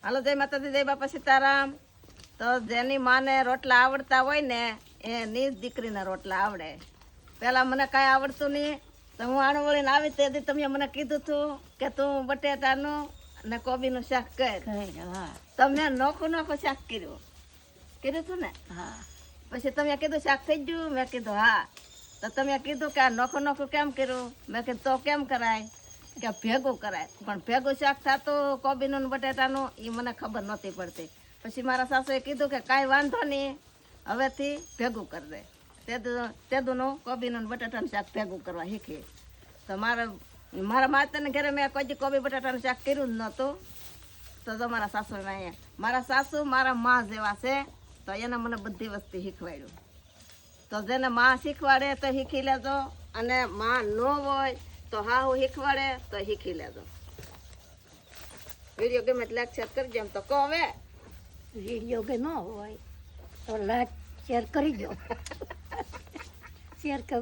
હાલો જય માતાજી, જય બાપા સીતારામ. તો જેની માને રોટલા આવડતા હોય ને એની દીકરીના રોટલા આવડે. પેલા મને કાંઈ આવડતું નહીં, તો હું આણું વળીને આવી તેથી તમે મને કીધું હતું કે તું બટેટાનું અને કોબીનું શાક કર. તમે નોખું નોખું શાક કર્યું હતું ને? હા. પછી તમે કીધું શાક થઈ ગયું? મેં કીધું હા. તો તમે કીધું કે આ નોખું નોખું કેમ કર્યું? મેં કીધું તો કેમ કરાય? કે ભેગું કરાય. પણ ભેગું શાક થતું કોબીનું ને બટેટાનું એ મને ખબર નહોતી પડતી. પછી મારા સાસુએ કીધું કે કાંઈ વાંધો નહીં, હવેથી ભેગું કરી દે. તેદુનું કોબીનું ને બટાટાનું શાક ભેગું કરવા શીખી. તો મારા માતાને ઘરે મેં કોઈ કોબી બટાટાનું શાક કર્યું જ નહોતું. તો મારા સાસુ અહીંયા મારા સાસુ મારા મા જેવા છે, તો એને મને બધી વસ્તુ શીખવાડ્યું. તો જેને માં શીખવાડે તો શીખી લેજો, અને માં ન હોય તો હા હું શીખવાડે તો શીખી લેજો. વિડીયો ગમે એટલે લાઈક શેર કરજો. એમ તો કહો હવે વિડીયો ગમ્યો હોય તો લાઈક શેર કરી દો. શેર કર.